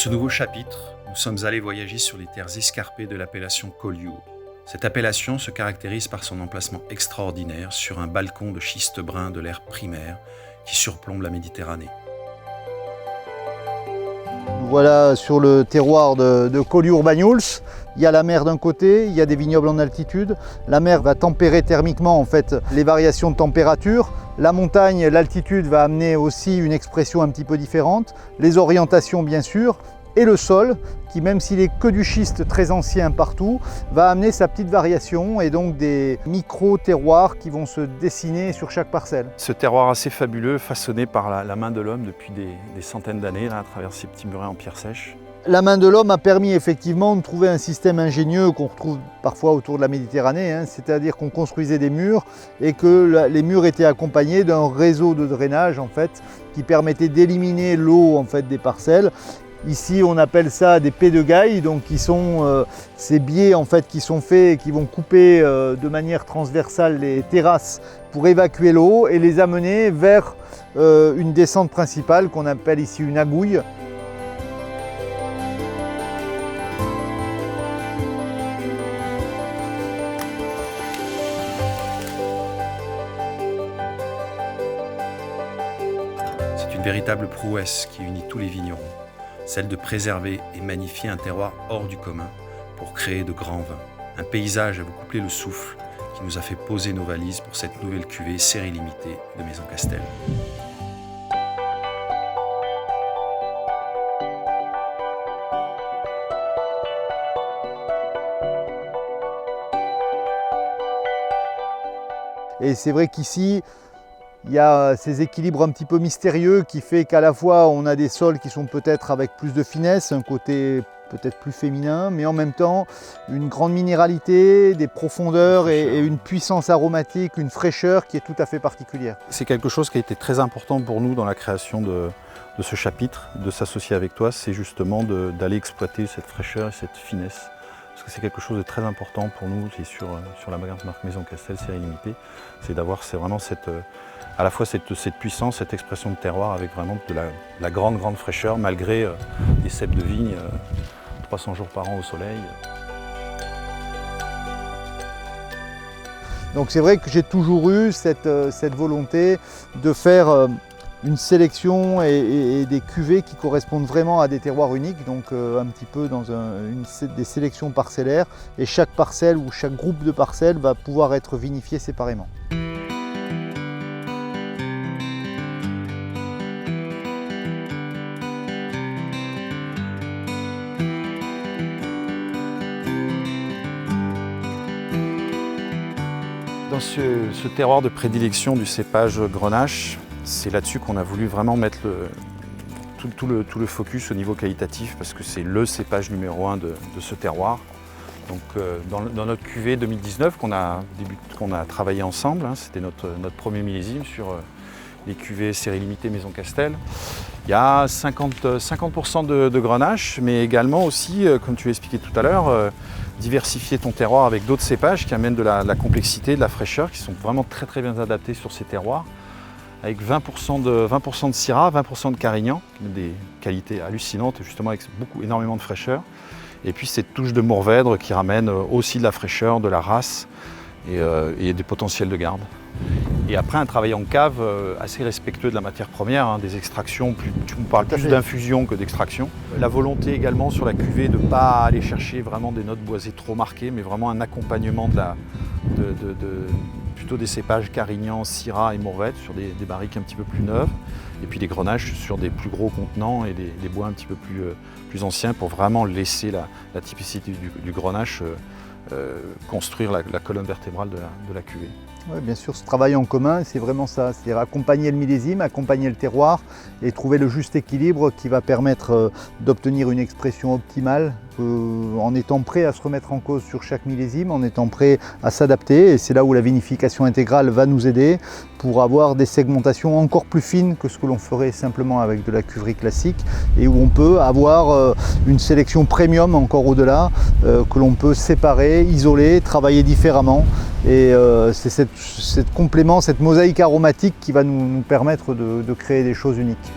ce nouveau chapitre, nous sommes allés voyager sur les terres escarpées de l'appellation Collioure. Cette appellation se caractérise par son emplacement extraordinaire sur un balcon de schiste brun de l'ère primaire qui surplombe la Méditerranée. Voilà sur le terroir de Collioure-Banyuls. Il y a la mer d'un côté, il y a des vignobles en altitude. La mer va tempérer thermiquement en fait les variations de température. La montagne, l'altitude va amener aussi une expression un petit peu différente. Les orientations bien sûr. Et le sol, qui même s'il est que du schiste très ancien partout, va amener sa petite variation et donc des micro-terroirs qui vont se dessiner sur chaque parcelle. Ce terroir assez fabuleux, façonné par la main de l'homme depuis des centaines d'années, à travers ces petits murets en pierre sèche. La main de l'homme a permis effectivement de trouver un système ingénieux qu'on retrouve parfois autour de la Méditerranée, c'est-à-dire qu'on construisait des murs et que les murs étaient accompagnés d'un réseau de drainage en fait, qui permettait d'éliminer l'eau en fait, des parcelles. Ici, on appelle ça des pets de gaille, donc qui sont ces biais en fait, qui sont faits et qui vont couper de manière transversale les terrasses pour évacuer l'eau et les amener vers une descente principale qu'on appelle ici une agouille. C'est une véritable prouesse qui unit tous les vignerons, celle de préserver et magnifier un terroir hors du commun pour créer de grands vins. Un paysage à vous coupler le souffle qui nous a fait poser nos valises pour cette nouvelle cuvée série limitée de Maison Castel. Et c'est vrai qu'ici, il y a ces équilibres un petit peu mystérieux qui fait qu'à la fois on a des sols qui sont peut-être avec plus de finesse, un côté peut-être plus féminin, mais en même temps une grande minéralité, des profondeurs et une puissance aromatique, une fraîcheur qui est tout à fait particulière. C'est quelque chose qui a été très important pour nous dans la création de ce chapitre, de s'associer avec toi, c'est justement d'aller exploiter cette fraîcheur et cette finesse. Parce que c'est quelque chose de très important pour nous et sur la marque Maison Castel série limitée, c'est d'avoir vraiment à la fois cette puissance, cette expression de terroir avec vraiment de la grande fraîcheur malgré des ceps de vigne 300 jours par an au soleil. Donc c'est vrai que j'ai toujours eu cette volonté de faire une sélection et des cuvées qui correspondent vraiment à des terroirs uniques, donc un petit peu dans des sélections parcellaires, et chaque parcelle ou chaque groupe de parcelles va pouvoir être vinifié séparément. Dans ce terroir de prédilection du cépage Grenache, c'est là-dessus qu'on a voulu vraiment mettre tout le focus au niveau qualitatif parce que c'est le cépage numéro 1 de ce terroir. Donc, dans notre cuvée 2019 qu'on a travaillé ensemble, c'était notre premier millésime sur les cuvées série limitée Maison Castel. Il y a 50% de Grenache, mais également aussi, comme tu l'as expliqué tout à l'heure, diversifier ton terroir avec d'autres cépages qui amènent de la complexité, de la fraîcheur, qui sont vraiment très bien adaptés sur ces terroirs, avec 20% de Syrah, 20% de Carignan, des qualités hallucinantes, justement avec énormément de fraîcheur. Et puis cette touche de Mourvèdre qui ramène aussi de la fraîcheur, de la race et des potentiels de garde. Et après un travail en cave assez respectueux de la matière première, des extractions, on parle plus d'infusion que d'extraction. La volonté également sur la cuvée de ne pas aller chercher vraiment des notes boisées trop marquées, mais vraiment un accompagnement plutôt des cépages Carignan, Syrah et Mourvèdre sur des barriques un petit peu plus neuves, et puis des Grenaches sur des plus gros contenants et des bois un petit peu plus anciens pour vraiment laisser la typicité du Grenache construire la colonne vertébrale de la cuvée. Oui, bien sûr, ce travail en commun, c'est vraiment ça, c'est-à-dire accompagner le millésime, accompagner le terroir et trouver le juste équilibre qui va permettre d'obtenir une expression optimale en étant prêt à se remettre en cause sur chaque millésime, en étant prêt à s'adapter. Et c'est là où la vinification intégrale va nous aider pour avoir des segmentations encore plus fines que ce que l'on ferait simplement avec de la cuverie classique et où on peut avoir une sélection premium encore au-delà que l'on peut séparer, isoler, travailler différemment. Et c'est cette complément, cette mosaïque aromatique qui va nous permettre de créer des choses uniques.